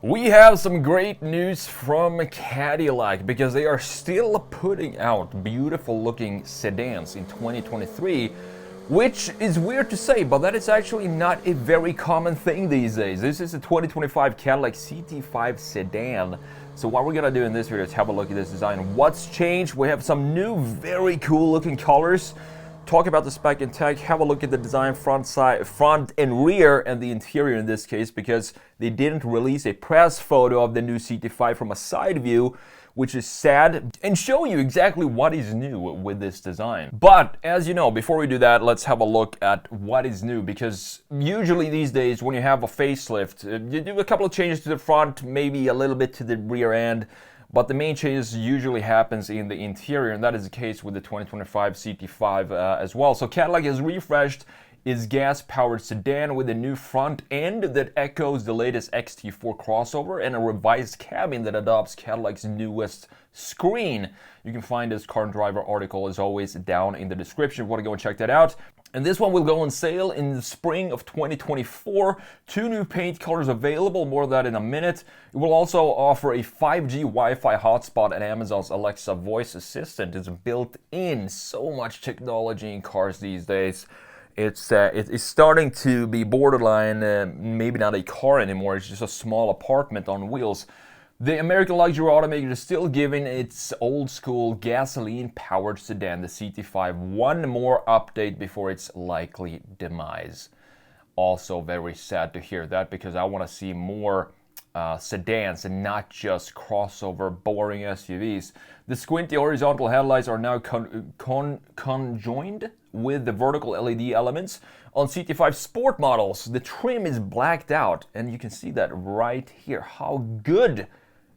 We have some great news from Cadillac because they are still putting out beautiful looking sedans in 2023, which is weird to say, but that is actually not a very common thing these days. This is a 2025 Cadillac CT5 sedan. So what we're gonna do in this video is have a look at this design. What's changed? We have some new very cool looking colors. Talk about the spec and tech, have a look at the design, front and rear, and the interior in this case, because they didn't release a press photo of the new CT5 from a side view, which is sad, and show you exactly what is new with this design. But as you know, before we do that, let's have a look at what is new, because usually these days when you have a facelift, you do a couple of changes to the front, maybe a little bit to the rear end, but the main changes usually happens in the interior, and that is the case with the 2025 CT5 as well. So Cadillac has refreshed its gas-powered sedan with a new front end that echoes the latest XT4 crossover and a revised cabin that adopts Cadillac's newest screen. You can find this Car and Driver article as always down in the description if you want to go and check that out. And this one will go on sale in the spring of 2024. 2 new paint colors available, more of that in a minute. It will also offer a 5G Wi-Fi hotspot, and Amazon's Alexa voice assistant is built in. So much technology in cars these days. It's starting to be borderline, maybe not a car anymore, it's just a small apartment on wheels. The American luxury automaker is still giving its old school gasoline-powered sedan, the CT5, one more update before its likely demise. Also very sad to hear that, because I want to see more sedans and not just crossover boring SUVs. The squinty horizontal headlights are now conjoined with the vertical LED elements. On CT5 Sport models, the trim is blacked out, and you can see that right here, how good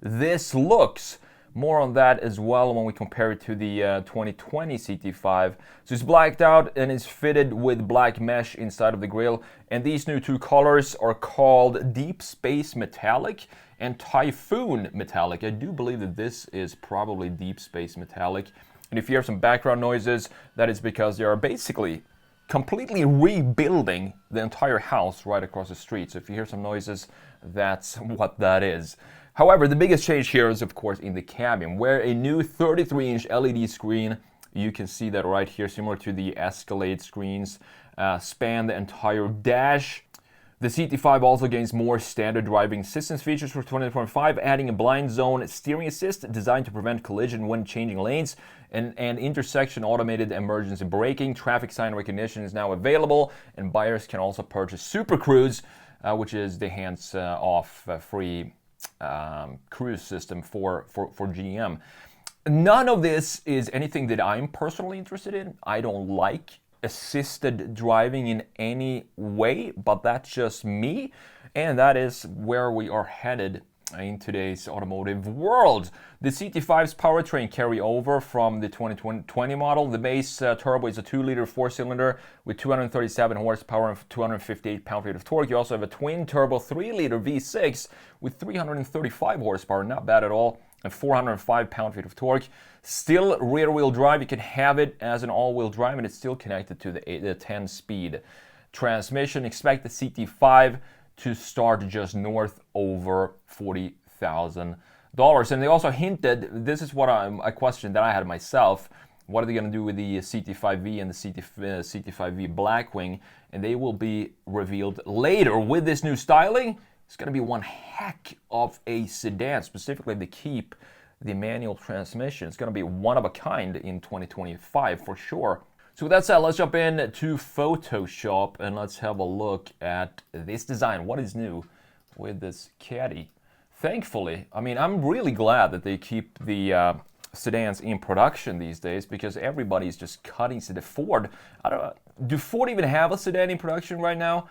this looks. More on that as well when we compare it to the 2020 CT5. So it's blacked out and is fitted with black mesh inside of the grille. And these new 2 colors are called Deep Space Metallic and Typhoon Metallic. I do believe that this is probably Deep Space Metallic. And if you hear some background noises, that is because they are basically completely rebuilding the entire house right across the street. So if you hear some noises, that's what that is. However, the biggest change here is, of course, in the cabin, where a new 33-inch LED screen, you can see that right here, similar to the Escalade screens, span the entire dash. The CT5 also gains more standard driving assistance features for 2025, adding a blind zone steering assist designed to prevent collision when changing lanes, and intersection automated emergency braking. Traffic sign recognition is now available, and buyers can also purchase Super Cruise, which is the hands-off free cruise system for GM. None of this is anything that I'm personally interested in. I don't like assisted driving in any way, but that's just me, and that is where we are headed in today's automotive world. The CT5's powertrain carry over from the 2020 model. The base turbo is a 2-liter 4-cylinder with 237 horsepower and 258 pound-feet of torque. You also have a twin-turbo 3-liter V6 with 335 horsepower, not bad at all, and 405 pound-feet of torque. Still rear-wheel drive. You can have it as an all-wheel drive, and it's still connected to the 10-speed transmission. Expect the CT5 to start just north over $40,000. And they also hinted, this is what a question that I had myself, what are they going to do with the CT5V and the CT5V Blackwing? And they will be revealed later. With this new styling, it's going to be one heck of a sedan, specifically to keep the manual transmission. It's going to be one of a kind in 2025 for sure. So with that said, let's jump in to Photoshop and let's have a look at this design. What is new with this Caddy? Thankfully, I mean, I'm really glad that they keep the sedans in production these days, because everybody's just cutting to the Ford. Do Ford even have a sedan in production right now?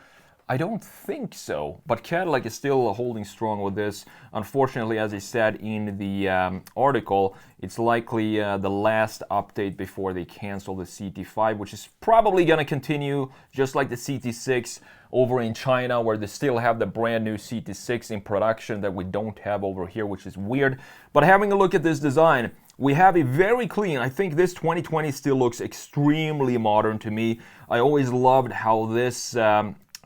I don't think so, but Cadillac is still holding strong with this. Unfortunately, as I said in the article, it's likely the last update before they cancel the CT5, which is probably going to continue just like the CT6 over in China, where they still have the brand new CT6 in production that we don't have over here, which is weird. But having a look at this design, we have a very clean, I think this 2020 still looks extremely modern to me. I always loved how this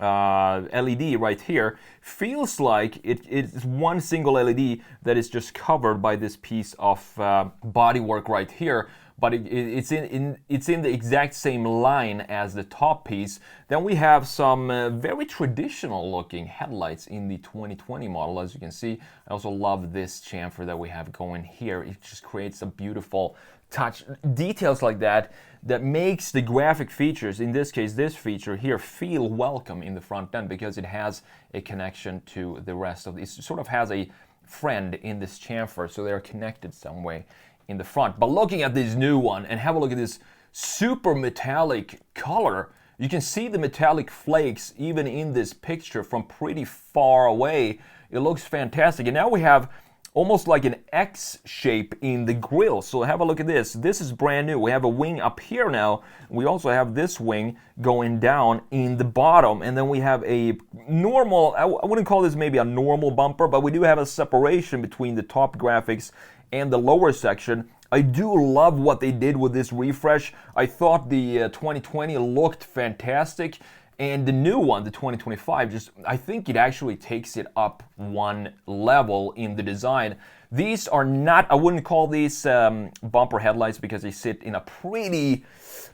LED right here feels like it's one single LED that is just covered by this piece of bodywork right here, but it's in the exact same line as the top piece. Then we have some very traditional looking headlights in the 2020 model, as you can see. I also love this chamfer that we have going here. It just creates a beautiful touch, details like that makes the graphic features, in this case this feature here, feel welcome in the front end because it has a connection to the rest of this. It sort of has a friend in this chamfer, so they're connected some way in the front. But looking at this new one and have a look at this super metallic color, you can see the metallic flakes even in this picture from pretty far away. It looks fantastic. And now we have almost like an X shape in the grille. So have a look at this. This is brand new. We have a wing up here now. We also have this wing going down in the bottom. And then we have a normal, I wouldn't call this maybe a normal bumper, but we do have a separation between the top graphics and the lower section. I do love what they did with this refresh. I thought the 2020 looked fantastic. And the new one, the 2025, I think it actually takes it up one level in the design. These are not, I wouldn't call these bumper headlights because they sit in a pretty,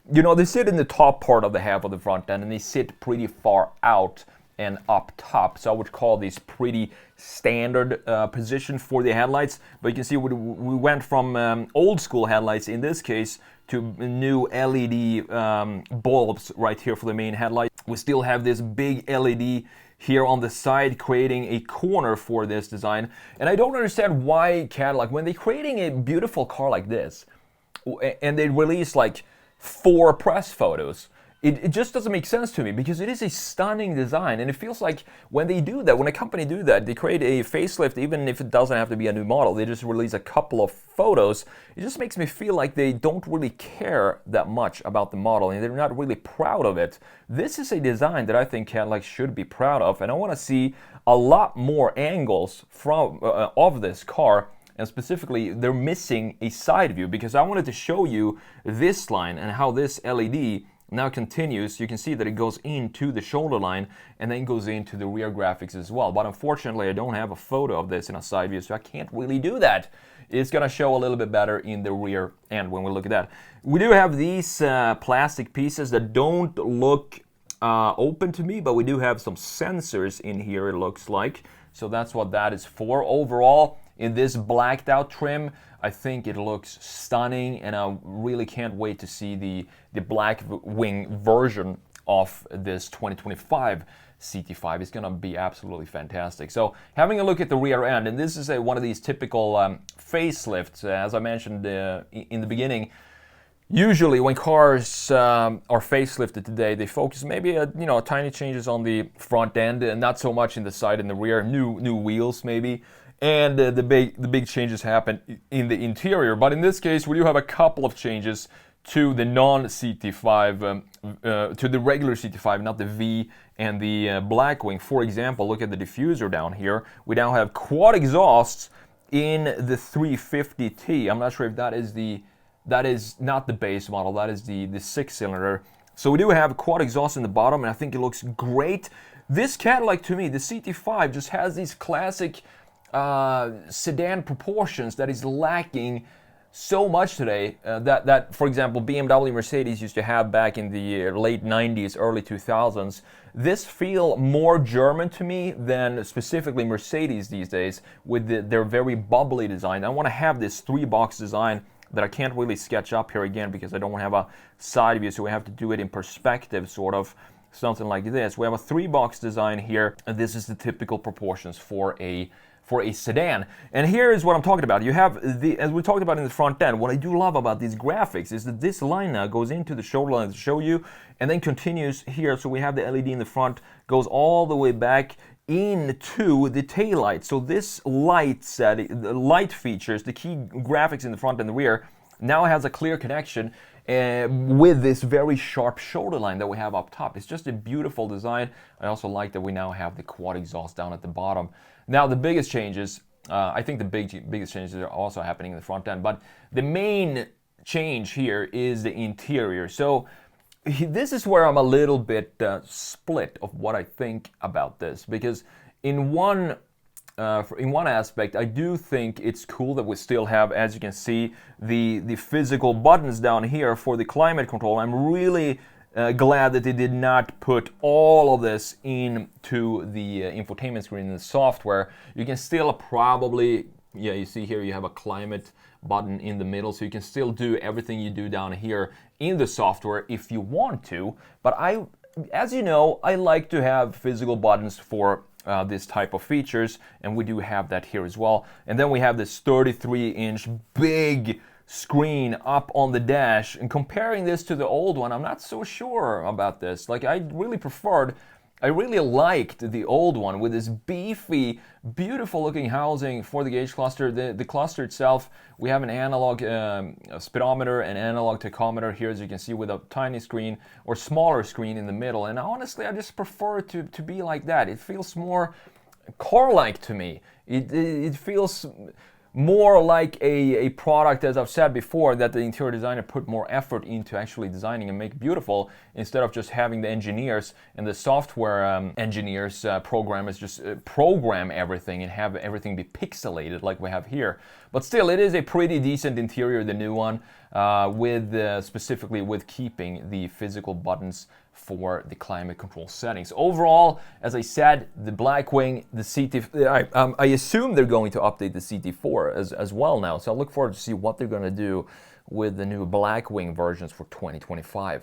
they sit in the top part of the half of the front end and they sit pretty far out and up top. So I would call these pretty standard position for the headlights. But you can see we went from old school headlights in this case to new LED bulbs right here for the main headlight. We still have this big LED here on the side creating a corner for this design. And I don't understand why Cadillac, when they're creating a beautiful car like this and they release like 4 press photos, it just doesn't make sense to me because it is a stunning design, and it feels like when they do that, when a company do that, they create a facelift, even if it doesn't have to be a new model, they just release a couple of photos. It just makes me feel like they don't really care that much about the model and they're not really proud of it. This is a design that I think Cadillac should be proud of, and I want to see a lot more angles from of this car. And specifically, they're missing a side view because I wanted to show you this line and how this LED now continues. You can see that it goes into the shoulder line and then goes into the rear graphics as well. But unfortunately, I don't have a photo of this in a side view, so I can't really do that. It's going to show a little bit better in the rear end when we look at that. We do have these plastic pieces that don't look open to me, but we do have some sensors in here, it looks like. So that's what that is for. Overall, in this blacked out trim, I think it looks stunning, and I really can't wait to see the black wing version of this 2025 CT5. It's going to be absolutely fantastic. So having a look at the rear end, and this is one of these typical facelifts, as I mentioned in the beginning. Usually when cars are facelifted today, they focus maybe tiny changes on the front end and not so much in the side and the rear, new wheels maybe. And the big changes happen in the interior. But in this case, we do have a couple of changes to the non-CT5, to the regular CT5, not the V and the black wing. For example, look at the diffuser down here. We now have quad exhausts in the 350T. I'm not sure if that is not the base model, that is the 6-cylinder. So we do have quad exhaust in the bottom, and I think it looks great. This Cadillac, to me, the CT5 just has these classic sedan proportions that is lacking so much today that, for example, BMW, Mercedes used to have back in the late 90s, early 2000s. This feel more German to me than specifically Mercedes these days with their very bubbly design. I want to have this 3-box design that I can't really sketch up here again because I don't have a side view, so we have to do it in perspective, sort of something like this. We have a 3-box design here, and this is the typical proportions for a sedan. And here is what I'm talking about. You have as we talked about in the front end, what I do love about these graphics is that this line now goes into the shoulder line to show you, and then continues here. So we have the LED in the front, goes all the way back into the tail light. So this light the light features, the key graphics in the front and the rear, now has a clear connection with this very sharp shoulder line that we have up top. It's just a beautiful design. I also like that we now have the quad exhaust down at the bottom. Now the biggest changes, I think the biggest changes are also happening in the front end, but the main change here is the interior. So this is where I'm a little bit split of what I think about this, because in one aspect, I do think it's cool that we still have, as you can see, the physical buttons down here for the climate control. I'm really glad that they did not put all of this into the infotainment screen in the software. You can still probably, yeah, you see here you have a climate button in the middle, so you can still do everything you do down here in the software if you want to. But as you know, I like to have physical buttons for this type of features, and we do have that here as well. And then we have this 33-inch big screen up on the dash, and comparing this to the old one, I'm not so sure about this. Like, I really liked the old one with this beefy, beautiful looking housing for the gauge cluster. The cluster itself, we have an analog speedometer and analog tachometer here, as you can see, with a tiny screen or smaller screen in the middle. And honestly, I just prefer it to be like that. It feels more car-like to me. It feels more like a product, as I've said before, that the interior designer put more effort into actually designing and make beautiful, instead of just having the engineers and the software engineers, programmers, just program everything and have everything be pixelated like we have here. But still, it is a pretty decent interior, the new one, specifically with keeping the physical buttons for the climate control settings. Overall, as I said, the Blackwing, the CT, I assume they're going to update the CT4 as well now. So I look forward to see what they're going to do with the new Blackwing versions for 2025.